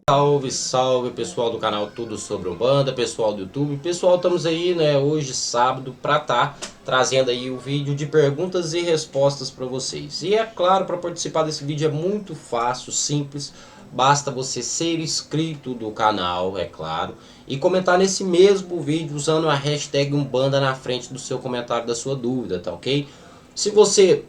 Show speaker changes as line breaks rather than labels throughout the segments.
Salve, salve pessoal do canal Tudo Sobre Umbanda, pessoal do YouTube. Pessoal, estamos aí, né, hoje sábado para trazendo aí o vídeo de perguntas e respostas para vocês. E é claro, para participar desse vídeo é muito fácil, simples. Basta você ser inscrito do canal, é claro, e comentar nesse mesmo vídeo usando a hashtag Umbanda na frente do seu comentário, da sua dúvida, tá ok? Se você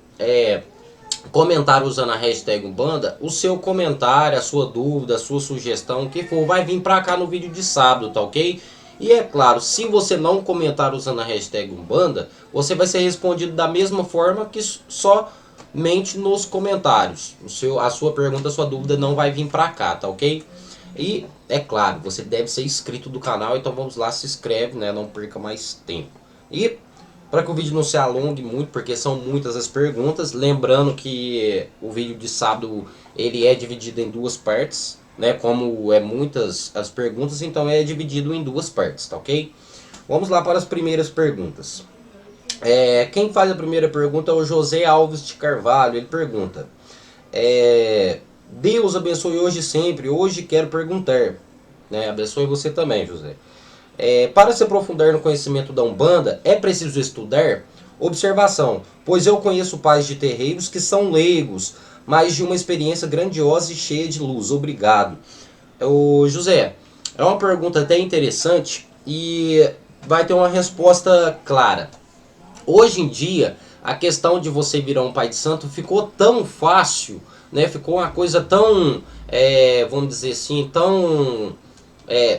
comentar usando a hashtag Umbanda, o seu comentário, a sua dúvida, a sua sugestão, o que for, vai vir pra cá no vídeo de sábado, tá ok? E é claro, se você não comentar usando a hashtag Umbanda, você vai ser respondido da mesma forma que somente nos comentários. A sua pergunta, a sua dúvida não vai vir pra cá, tá ok? E é claro, você deve ser inscrito do canal, então vamos lá, se inscreve, né? Não perca mais tempo. E para que o vídeo não se alongue muito, porque são muitas as perguntas, lembrando que o vídeo de sábado ele é dividido em duas partes, né? Como é muitas as perguntas, então é dividido em duas partes, tá ok? Vamos lá para as primeiras perguntas. Quem faz a primeira pergunta é o José Alves de Carvalho. Ele pergunta: Deus abençoe hoje e sempre. Hoje quero perguntar, né? Abençoe você também, José. Para se aprofundar no conhecimento da Umbanda, é preciso estudar? Observação: pois eu conheço pais de terreiros que são leigos, mas de uma experiência grandiosa e cheia de luz. Obrigado. José, é uma pergunta até interessante e vai ter uma resposta clara. Hoje em dia, a questão de você virar um pai de santo ficou tão fácil, né? Ficou uma coisa tão, vamos dizer assim, tão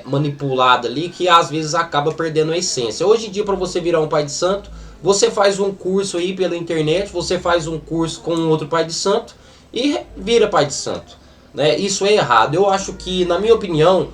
manipulada ali, que às vezes acaba perdendo a essência. Hoje em dia, para você virar um pai de santo, você faz um curso aí pela internet, você faz um curso com outro pai de santo e vira pai de santo, né? Isso é errado. Eu acho que, na minha opinião,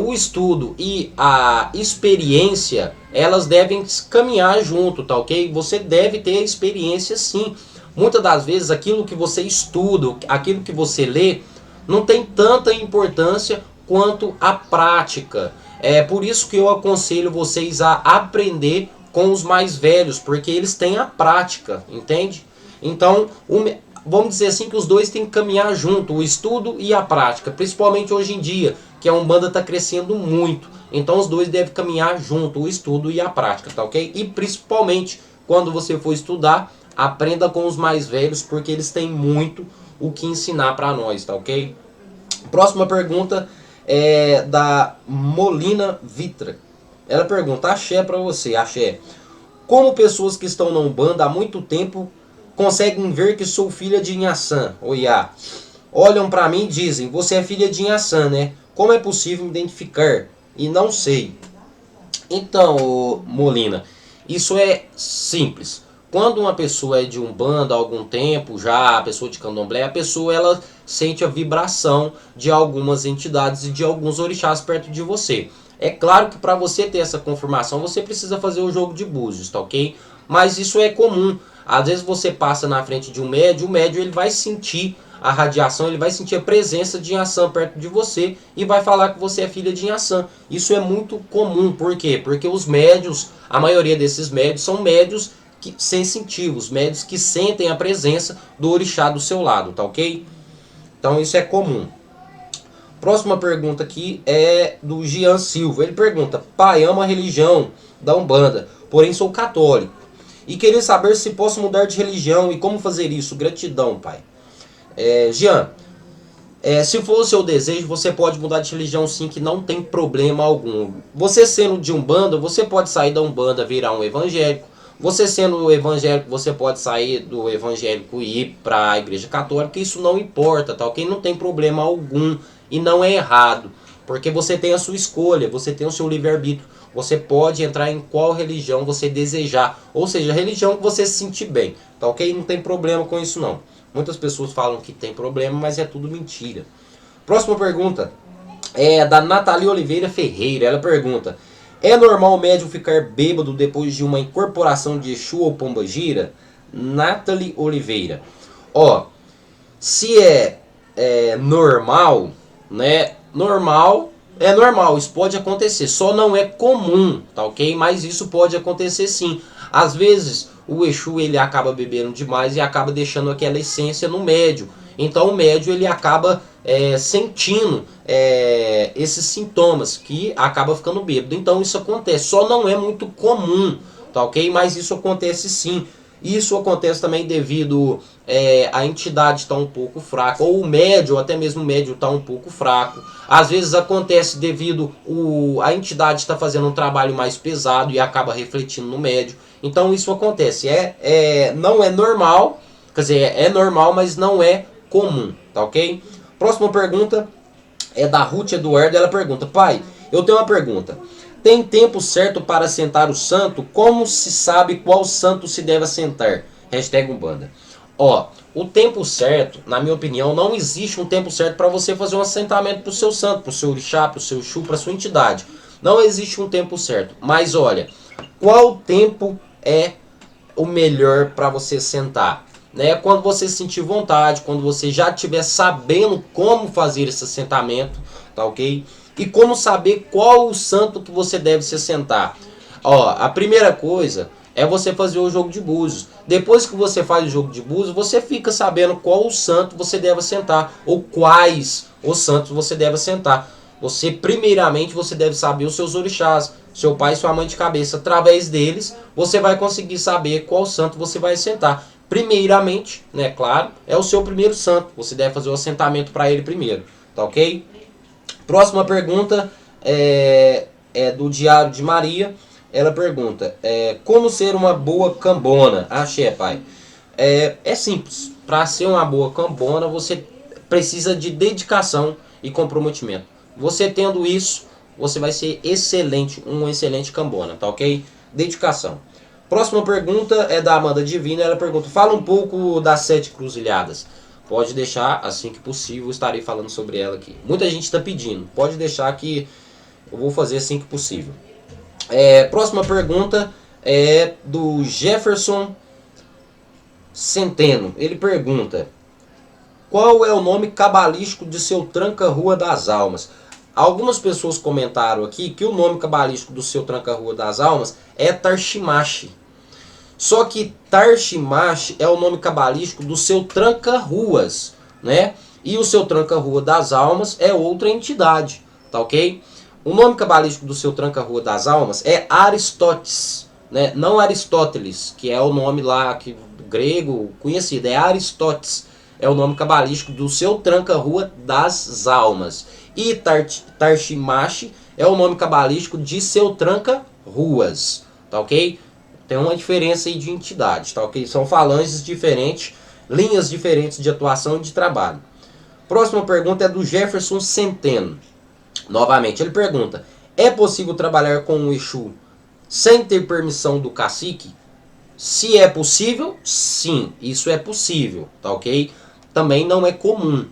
o estudo e a experiência, elas devem caminhar junto, tá ok? Você deve ter experiência sim. Muitas das vezes aquilo que você estuda, aquilo que você lê, não tem tanta importância quanto a prática. É por isso que eu aconselho vocês a aprender com os mais velhos, porque eles têm a prática, entende? Então, vamos dizer assim que os dois têm que caminhar junto, o estudo e a prática, principalmente hoje em dia, que a Umbanda está crescendo muito. Então os dois devem caminhar junto, o estudo e a prática, tá ok? E principalmente, quando você for estudar, aprenda com os mais velhos, porque eles têm muito o que ensinar para nós, tá ok? Próxima pergunta é da Molina Vitra. Ela pergunta: axé para você, axé. Como pessoas que estão na Umbanda há muito tempo conseguem ver que sou filha de Inhaçã, Oiá? Olham para mim e dizem: você é filha de Inhaçã, né? Como é possível identificar? E não sei. Então, Molina, isso é simples. Quando uma pessoa é de Umbanda há algum tempo já, a pessoa de Candomblé, a pessoa ela sente a vibração de algumas entidades e de alguns orixás perto de você. É claro que para você ter essa confirmação, você precisa fazer o jogo de búzios, tá ok? Mas isso é comum. Às vezes você passa na frente de um médium, o médium ele vai sentir a radiação, ele vai sentir a presença de Inhaçã perto de você e vai falar que você é filha de Inhaçã. Isso é muito comum, por quê? Porque os médios, a maioria desses médios são médios sensitivos, médios que sentem a presença do orixá do seu lado, tá ok? Então isso é comum. Próxima pergunta aqui é do Gian Silva. Ele pergunta: pai, amo a religião da Umbanda, porém sou católico e queria saber se posso mudar de religião e como fazer isso. Gratidão, pai. Jean, se for o seu desejo, você pode mudar de religião sim, que não tem problema algum. Você sendo de Umbanda, você pode sair da Umbanda, virar um evangélico. Você sendo evangélico, você pode sair do evangélico e ir para a igreja católica. Isso não importa, tá ok? Não tem problema algum e não é errado, porque você tem a sua escolha, você tem o seu livre-arbítrio. Você pode entrar em qual religião você desejar, ou seja, a religião que você se sentir bem, tá ok? Não tem problema com isso não. Muitas pessoas falam que tem problema, mas é tudo mentira. Próxima pergunta é da Nathalie Oliveira Ferreira. Ela pergunta: é normal o médium ficar bêbado depois de uma incorporação de Exu ou Pombagira? Nathalie Oliveira. Se é normal, né? Normal, isso pode acontecer. Só não é comum, tá ok? Mas isso pode acontecer sim. Às vezes o Exu ele acaba bebendo demais e acaba deixando aquela essência no médium. Então o médium ele acaba sentindo esses sintomas que acaba ficando bêbado. Então isso acontece, só não é muito comum, tá ok? Mas isso acontece sim. Isso acontece também devido a entidade estar um pouco fraca, ou o médium, ou até mesmo o médium estar um pouco fraco. Às vezes acontece devido a entidade estar fazendo um trabalho mais pesado e acaba refletindo no médium. Então isso acontece. Não é normal, quer dizer, é normal, mas não é comum, tá ok? Próxima pergunta é da Ruth Eduardo. Ela pergunta: pai, eu tenho uma pergunta. Tem tempo certo para assentar o santo? Como se sabe qual santo se deve assentar? Hashtag Umbanda. Ó, o tempo certo, na minha opinião, não existe um tempo certo para você fazer um assentamento para o seu santo, para o seu orixá, para o seu Exu, para a sua entidade. Não existe um tempo certo. Mas olha, qual tempo é o melhor para você sentar? Né? Quando você sentir vontade, quando você já estiver sabendo como fazer esse assentamento, tá ok? E como saber qual o santo que você deve se assentar. Ó, a primeira coisa é você fazer o jogo de búzios. Depois que você faz o jogo de búzios, você fica sabendo qual o santo você deve assentar, ou quais os santos você deve assentar. Você, primeiramente, você deve saber os seus orixás, seu pai e sua mãe de cabeça. Através deles, você vai conseguir saber qual santo você vai assentar. Primeiramente, né, claro, é o seu primeiro santo. Você deve fazer o assentamento para ele primeiro, tá ok? Próxima pergunta é do Diário de Maria. Ela pergunta: como ser uma boa cambona? Axé, pai. É simples. Para ser uma boa cambona, você precisa de dedicação e comprometimento. Você tendo isso, você vai ser excelente, um excelente cambona, tá ok? Dedicação. Próxima pergunta é da Amanda Divina. Ela pergunta: fala um pouco das 7 cruzilhadas. Pode deixar, assim que possível, estarei falando sobre ela aqui. Muita gente está pedindo. Pode deixar que eu vou fazer assim que possível. Próxima pergunta é do Jefferson Centeno. Ele pergunta: qual é o nome cabalístico de seu tranca-rua das almas? Algumas pessoas comentaram aqui que o nome cabalístico do seu tranca-rua das almas é Tarshimash. Só que Tarshimash é o nome cabalístico do seu tranca-ruas, né? E o seu tranca-rua das almas é outra entidade, tá ok? O nome cabalístico do seu tranca-rua das almas é Aristóteles, né? Não Aristóteles, que é o nome lá que, grego conhecido, é Aristóteles. É o nome cabalístico do seu tranca-rua das almas. E Tarshimash é o nome cabalístico de seu tranca-ruas, tá ok? Tem uma diferença aí de entidade, tá ok? São falanges diferentes, linhas diferentes de atuação e de trabalho. Próxima pergunta é do Jefferson Centeno. Novamente, ele pergunta: é possível trabalhar com o Exu sem ter permissão do cacique? Se é possível, sim, isso é possível, tá ok? Também não é comum.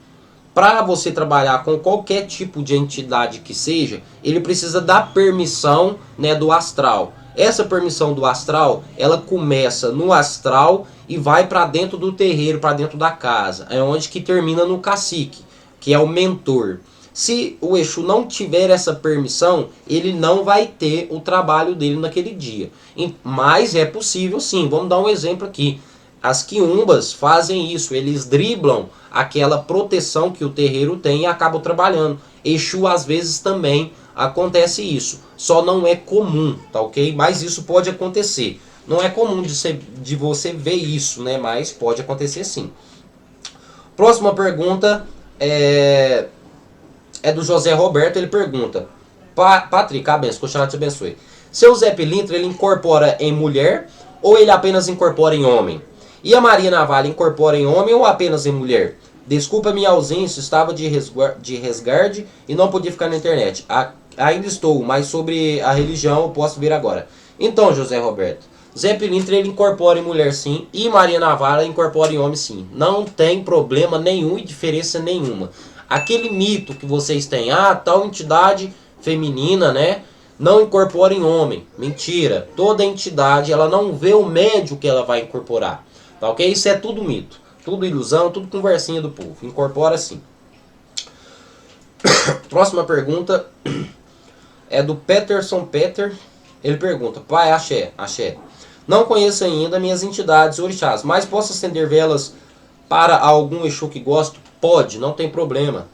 Para você trabalhar com qualquer tipo de entidade que seja, ele precisa da permissão, né, do astral. Essa permissão do astral, ela começa no astral e vai para dentro do terreiro, para dentro da casa. É onde que termina no cacique, que é o mentor. Se o Exu não tiver essa permissão, ele não vai ter o trabalho dele naquele dia. Mas é possível sim. Vamos dar um exemplo aqui. As quiumbas fazem isso, eles driblam aquela proteção que o terreiro tem e acabam trabalhando. Exu às vezes também acontece isso, só não é comum, tá ok? Mas isso pode acontecer. Não é comum de você ver isso, né? Mas pode acontecer sim. Próxima pergunta é do José Roberto. Ele pergunta: Patrick, abençoe, que o te abençoe. Seu Zé Pilintra, ele incorpora em mulher ou ele apenas incorpora em homem? E a Maria Navalha incorpora em homem ou apenas em mulher? Desculpa minha ausência, estava de resguarde e não podia ficar na internet. Ainda estou, mas sobre a religião eu posso vir agora. Então, José Roberto, Zé Pilintra ele incorpora em mulher sim e Maria Navalha incorpora em homem sim. Não tem problema nenhum e diferença nenhuma. Aquele mito que vocês têm, tal entidade feminina, né, não incorpora em homem. Mentira. Toda entidade, ela não vê o médio que ela vai incorporar. Tá ok? Isso é tudo mito. Tudo ilusão, tudo conversinha do povo. Incorpora sim. Próxima pergunta é do Peterson Peter. Ele pergunta: pai, axé. Não conheço ainda minhas entidades orixás, mas posso acender velas para algum Exu que gosta? Pode, não tem problema.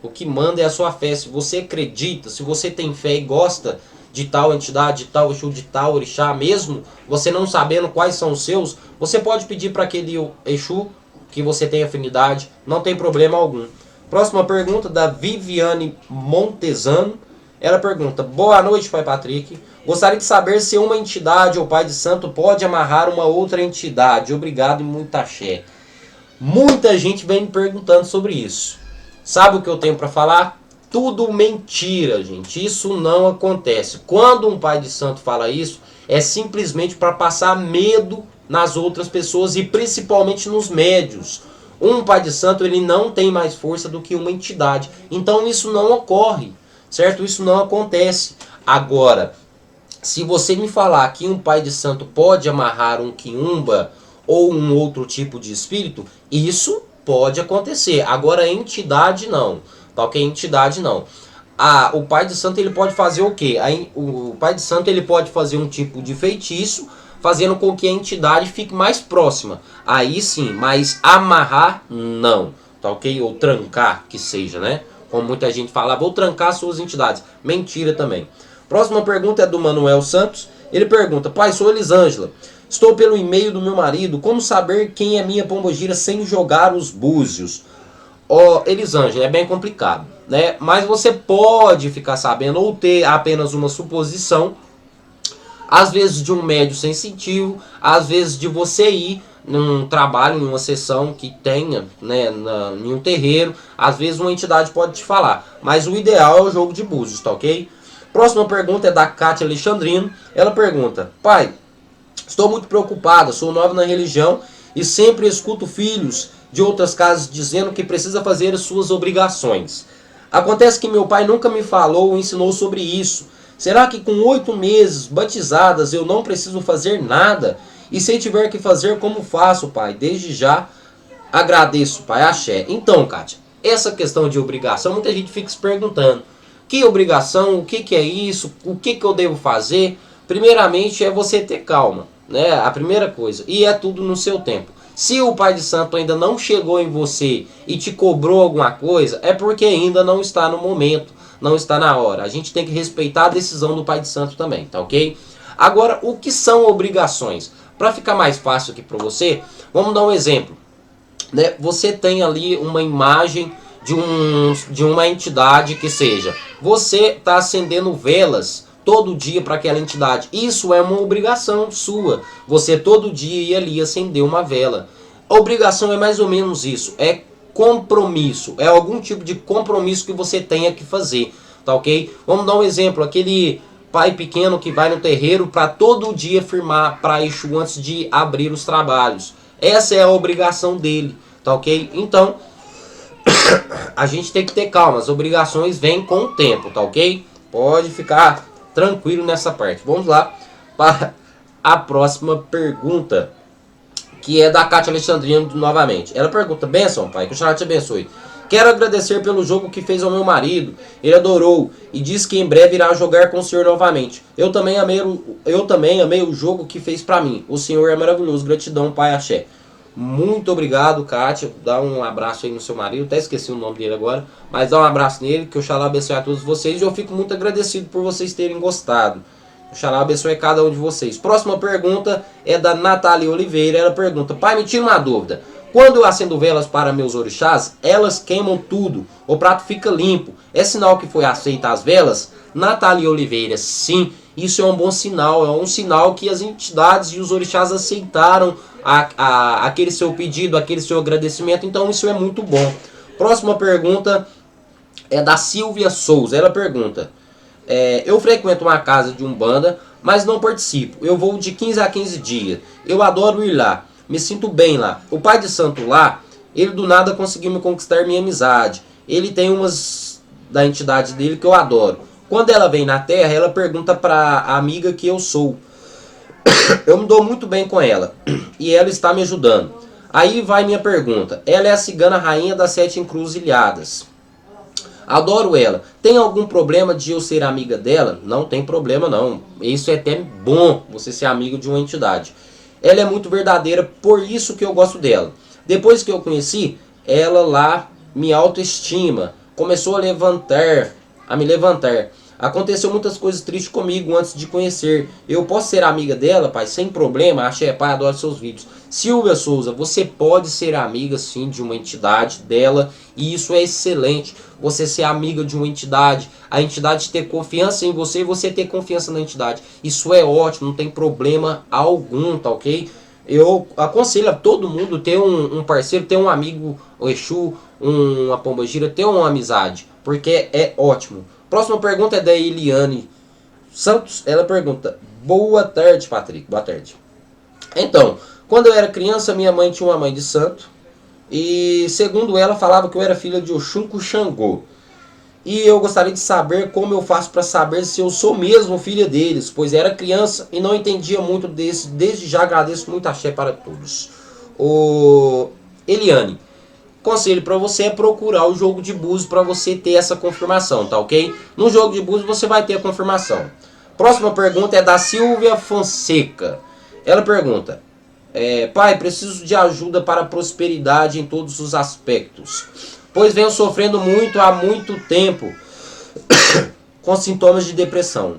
O que manda é a sua fé. Se você acredita, se você tem fé e gosta de tal entidade, de tal Exu, de tal orixá, mesmo você não sabendo quais são os seus, você pode pedir para aquele Exu que você tem afinidade, não tem problema algum. Próxima pergunta da Viviane Montesano. Ela pergunta: boa noite, Pai Patrick. Gostaria de saber se uma entidade ou pai de santo pode amarrar uma outra entidade. Obrigado e muita axé. Muita gente vem me perguntando sobre isso. Sabe o que eu tenho para falar? Tudo mentira, gente. Isso não acontece. Quando um pai de santo fala isso, é simplesmente para passar medo nas outras pessoas e principalmente nos médios. Um pai de santo, ele não tem mais força do que uma entidade. Então isso não ocorre, certo? Isso não acontece. Agora, se você me falar que um pai de santo pode amarrar um quiumba ou um outro tipo de espírito, isso pode acontecer. Agora, entidade não. Tá ok? Entidade não. O pai de santo ele pode fazer o quê? O pai de santo ele pode fazer um tipo de feitiço, fazendo com que a entidade fique mais próxima. Aí sim, mas amarrar não. Tá ok? Ou trancar, que seja, né? Como muita gente fala, vou trancar suas entidades. Mentira também. Próxima pergunta é do Manuel Santos. Ele pergunta: pai, sou Elisângela. Estou pelo e-mail do meu marido. Como saber quem é minha pombogira sem jogar os búzios? Elisângela, é bem complicado, né? Mas você pode ficar sabendo ou ter apenas uma suposição, às vezes de um médio sensitivo, às vezes de você ir num trabalho, em uma sessão que tenha, né, em um terreiro, às vezes uma entidade pode te falar. Mas o ideal é o jogo de búzios, tá ok? Próxima pergunta é da Kátia Alexandrino. Ela pergunta: pai, estou muito preocupada, sou nova na religião e sempre escuto filhos de outras casas dizendo que precisa fazer as suas obrigações. Acontece que meu pai nunca me falou ou ensinou sobre isso. Será que com 8 meses batizadas eu não preciso fazer nada? E se tiver que fazer, como faço, pai? Desde já agradeço, pai. Axé. Então, Kátia, essa questão de obrigação, muita gente fica se perguntando: que obrigação? O que é isso? O que eu devo fazer? Primeiramente é você ter calma, né? A primeira coisa. E é tudo no seu tempo. Se o pai de santo ainda não chegou em você e te cobrou alguma coisa, é porque ainda não está no momento, não está na hora. A gente tem que respeitar a decisão do pai de santo também, tá ok? Agora, o que são obrigações? Para ficar mais fácil aqui para você, vamos dar um exemplo, né? Você tem ali uma imagem de uma entidade que seja, você está acendendo velas todo dia para aquela entidade. Isso é uma obrigação sua. Você todo dia ir ali acender uma vela. A obrigação é mais ou menos isso. É compromisso. É algum tipo de compromisso que você tenha que fazer. Tá ok? Vamos dar um exemplo. Aquele pai pequeno que vai no terreiro para todo dia firmar para Exu antes de abrir os trabalhos. Essa é a obrigação dele. Tá ok? Então, a gente tem que ter calma. As obrigações vêm com o tempo. Tá ok? Pode ficar tranquilo nessa parte. Vamos lá para a próxima pergunta, que é da Kátia Alexandrino novamente. Ela pergunta: benção, pai, que o Xará te abençoe. Quero agradecer pelo jogo que fez ao meu marido. Ele adorou e disse que em breve irá jogar com o senhor novamente. Eu também amei o jogo que fez para mim. O senhor é maravilhoso. Gratidão, pai Axé. Muito obrigado, Kátia. Dá um abraço aí no seu marido. Até esqueci o nome dele agora. Mas dá um abraço nele, que o Xalá abençoe a todos vocês. E eu fico muito agradecido por vocês terem gostado. O Xalá abençoe cada um de vocês. Próxima pergunta é da Natália Oliveira. Ela pergunta: pai, me tira uma dúvida. Quando eu acendo velas para meus orixás, elas queimam tudo. O prato fica limpo. É sinal que foi aceita as velas? Natália Oliveira: sim. Isso é um bom sinal. É um sinal que as entidades e os orixás aceitaram aquele seu pedido, aquele seu agradecimento. Então isso é muito bom. Próxima pergunta é da Silvia Souza. Ela pergunta: eu frequento uma casa de umbanda, mas não participo. Eu vou de 15 a 15 dias. Eu adoro ir lá, me sinto bem lá. O pai de santo lá, ele do nada conseguiu me conquistar minha amizade. Ele tem umas da entidade dele que eu adoro. Quando ela vem na terra, ela pergunta para a amiga que eu sou. Eu me dou muito bem com ela e ela está me ajudando. Aí vai minha pergunta: ela é a cigana rainha das 7 encruzilhadas. Adoro ela. Tem algum problema de eu ser amiga dela? Não tem problema não. Isso é até bom, você ser amigo de uma entidade. Ela é muito verdadeira, por isso que eu gosto dela. Depois que eu conheci, ela lá me autoestima, começou a me levantar. Aconteceu muitas coisas tristes comigo antes de conhecer. Eu posso ser amiga dela, pai, sem problema. Achei, pai, adoro seus vídeos. Silvia Souza, você pode ser amiga sim de uma entidade dela, e isso é excelente. Você ser amiga de uma entidade, a entidade ter confiança em você e você ter confiança na entidade. Isso é ótimo, não tem problema algum, tá ok? Eu aconselho a todo mundo ter um parceiro, ter um amigo, o Exu, uma pombogira, ter uma amizade, porque é ótimo. Próxima pergunta é da Eliane Santos. Ela pergunta: boa tarde, Patrick. Boa tarde. Então, quando eu era criança, minha mãe tinha uma mãe de santo. E segundo ela, falava que eu era filha de Oxum com Xangô. E eu gostaria de saber como eu faço para saber se eu sou mesmo filha deles, pois era criança e não entendia muito desse. Desde já agradeço muito, axé para todos. Eliane, conselho para você é procurar o jogo de búzios para você ter essa confirmação, tá ok? No jogo de búzios você vai ter a confirmação. Próxima pergunta é da Silvia Fonseca. Ela pergunta: pai, preciso de ajuda para a prosperidade em todos os aspectos, pois venho sofrendo muito há muito tempo com sintomas de depressão.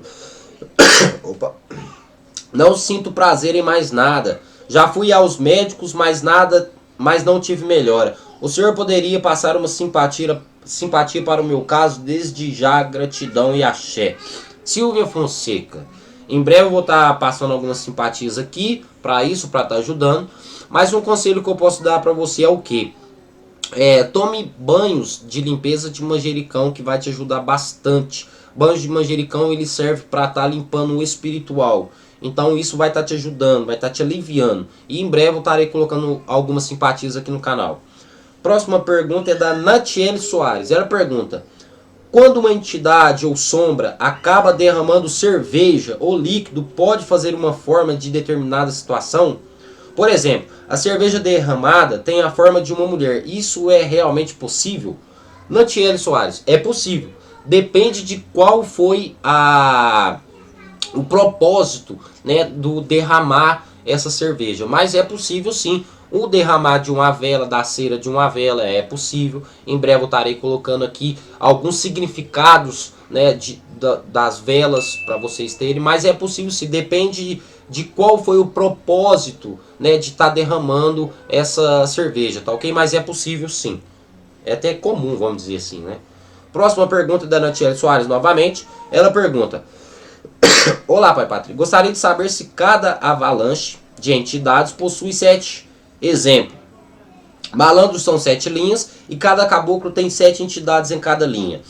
Opa. Não sinto prazer em mais nada. Já fui aos médicos, mas não tive melhora. O senhor poderia passar uma simpatia para o meu caso? Desde já, gratidão e axé. Silvia Fonseca. Em breve eu vou estar passando algumas simpatias aqui para isso, para estar ajudando. Mas um conselho que eu posso dar para você é o quê? Tome banhos de limpeza de manjericão, que vai te ajudar bastante. Banhos de manjericão, ele serve para estar limpando o espiritual. Então isso vai estar te ajudando, vai estar te aliviando. E em breve eu estarei colocando algumas simpatias aqui no canal. Próxima pergunta é da Natiele Soares. Ela pergunta: quando uma entidade ou sombra acaba derramando cerveja ou líquido, pode fazer uma forma de determinada situação? Por exemplo, a cerveja derramada tem a forma de uma mulher. Isso é realmente possível? Natiele Soares, é possível. Depende de qual foi o propósito, né, do derramar essa cerveja. Mas é possível sim. O derramar de uma vela, da cera de uma vela, é possível. Em breve eu estarei colocando aqui alguns significados, né, das velas para vocês terem. Mas é possível sim, depende de qual foi o propósito, né, de estar derramando essa cerveja, tá ok? Mas é possível sim. É até comum, vamos dizer assim, né? Próxima pergunta da Natiele Soares novamente. Ela pergunta: olá, pai Patrick. Gostaria de saber se cada avalanche de entidades possui 7. Exemplo: malandros são 7 linhas e cada caboclo tem 7 entidades em cada linha.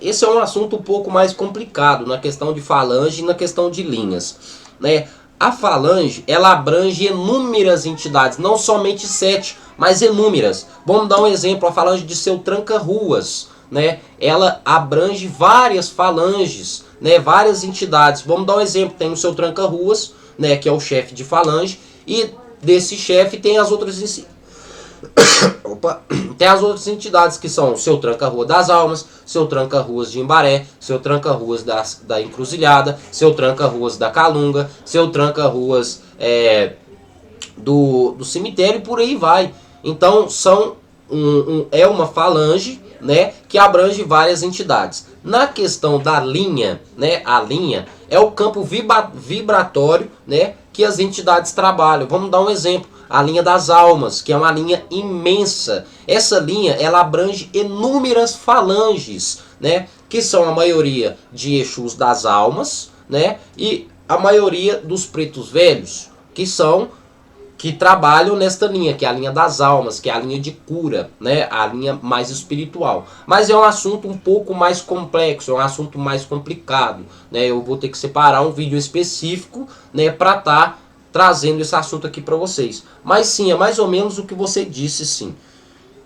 Esse é um assunto um pouco mais complicado na questão de falange e na questão de linhas, né? A falange, ela abrange inúmeras entidades, não somente 7, mas inúmeras. Vamos dar um exemplo: a falange de seu tranca-ruas, né? Ela abrange várias falanges, né? Várias entidades. Vamos dar um exemplo: tem o seu tranca-ruas, né? Que é o chefe de falange, e desse chefe tem as outras tem as outras entidades, que são o seu tranca-rua das almas, seu tranca-ruas de Imbaré, seu tranca-ruas da encruzilhada, seu tranca-ruas da calunga, seu tranca-ruas do cemitério, e por aí vai. Então é uma falange, né, que abrange várias entidades. Na questão da linha, né, a linha é o campo vibratório, né, que as entidades trabalham. Vamos dar um exemplo: a linha das almas, que é uma linha imensa. Essa linha, ela abrange inúmeras falanges, né, que são a maioria de Exus das almas, né, e a maioria dos pretos velhos, que trabalham nesta linha, que é a linha das almas, que é a linha de cura, né, a linha mais espiritual. Mas é um assunto um pouco mais complexo, é um assunto mais complicado, né? Eu vou ter que separar um vídeo específico, né, para estar trazendo esse assunto aqui para vocês. Mas sim, é mais ou menos o que você disse, sim.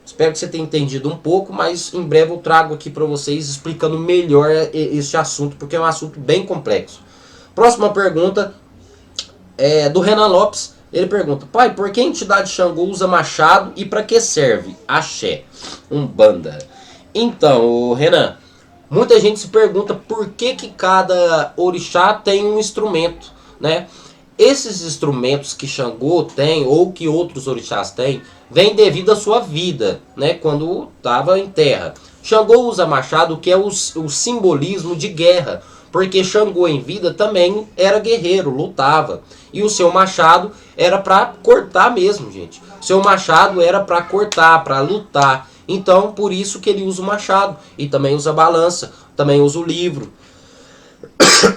Espero que você tenha entendido um pouco, mas em breve eu trago aqui para vocês explicando melhor este assunto, porque é um assunto bem complexo. Próxima pergunta é do Renan Lopes. Ele pergunta: pai, por que a entidade Xangô usa machado e para que serve? Axé, Umbanda. Então, Renan, muita gente se pergunta por que cada orixá tem um instrumento, né? Esses instrumentos que Xangô tem, ou que outros orixás têm, vem devido à sua vida, né, quando estava em terra. Xangô usa machado, que é o simbolismo de guerra, porque Xangô em vida também era guerreiro, lutava. E o seu machado era para cortar mesmo, gente. O seu machado era para cortar, para lutar. Então, por isso que ele usa o machado. E também usa a balança, também usa o livro.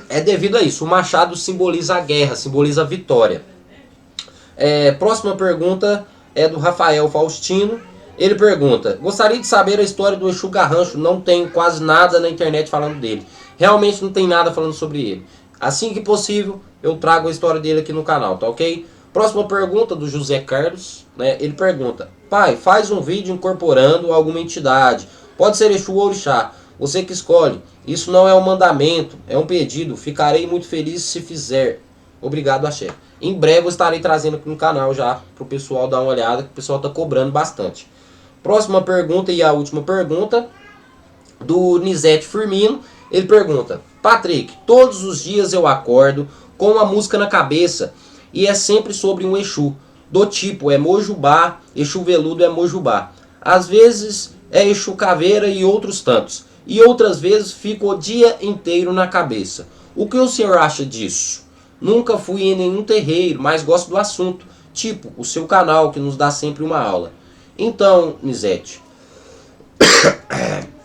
É devido a isso. O machado simboliza a guerra, simboliza a vitória. Próxima pergunta é do Rafael Faustino. Ele pergunta: gostaria de saber a história do Exu Garrancho. Não tem quase nada na internet falando dele. Realmente não tem nada falando sobre ele. Assim que possível, eu trago a história dele aqui no canal, tá ok? Próxima pergunta do José Carlos, né? Ele pergunta: pai, faz um vídeo incorporando alguma entidade. Pode ser Exu ou Orixá. Você que escolhe. Isso não é um mandamento, é um pedido. Ficarei muito feliz se fizer. Obrigado, Axé. Em breve eu estarei trazendo aqui no canal já para o pessoal dar uma olhada, que o pessoal está cobrando bastante. Próxima pergunta e a última pergunta do Nizete Firmino. Ele pergunta: Patrick, todos os dias eu acordo com uma música na cabeça e é sempre sobre um Exu. Do tipo é Mojubá, Exu Veludo é Mojubá. Às vezes é Exu Caveira e outros tantos. E outras vezes fico o dia inteiro na cabeça. O que o senhor acha disso? Nunca fui em nenhum terreiro, mas gosto do assunto. Tipo, o seu canal que nos dá sempre uma aula. Então, Nizete,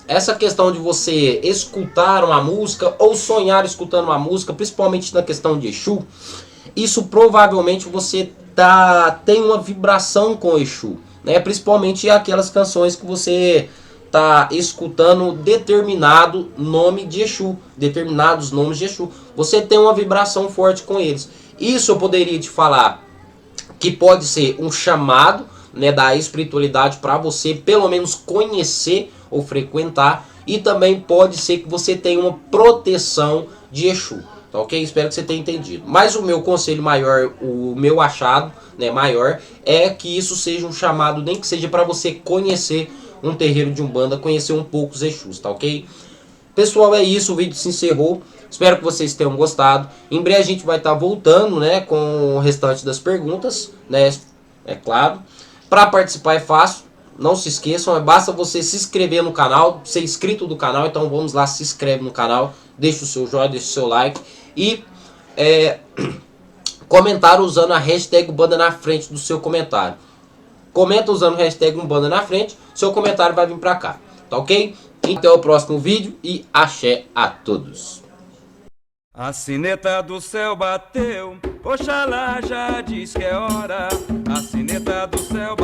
essa questão de você escutar uma música ou sonhar escutando uma música, principalmente na questão de Exu, isso provavelmente você tem uma vibração com Exu, né? Principalmente aquelas canções que você tá escutando determinado nome de Exu, determinados nomes de Exu. Você tem uma vibração forte com eles. Isso eu poderia te falar que pode ser um chamado, né, da espiritualidade para você pelo menos conhecer ou frequentar, e também pode ser que você tenha uma proteção de Exu, tá ok? Espero que você tenha entendido. Mas o meu conselho maior, o meu achado, né, maior, é que isso seja um chamado, nem que seja para você conhecer um terreiro de Umbanda, conhecer um pouco os Exus, tá ok? Pessoal, é isso, o vídeo se encerrou. Espero que vocês tenham gostado. Em breve a gente vai estar voltando, né, com o restante das perguntas, né, é claro. Para participar é fácil, não se esqueçam, basta você se inscrever no canal, ser inscrito do canal. Então vamos lá, se inscreve no canal, deixa o seu joinha, deixa o seu like e comentar usando a hashtag Umbanda na frente do seu comentário. Comenta usando a hashtag Umbanda na frente, seu comentário vai vir pra cá, tá ok? Até o próximo vídeo e axé a todos.
A sineta do céu bateu, Oxalá já diz que é hora. A sineta do céu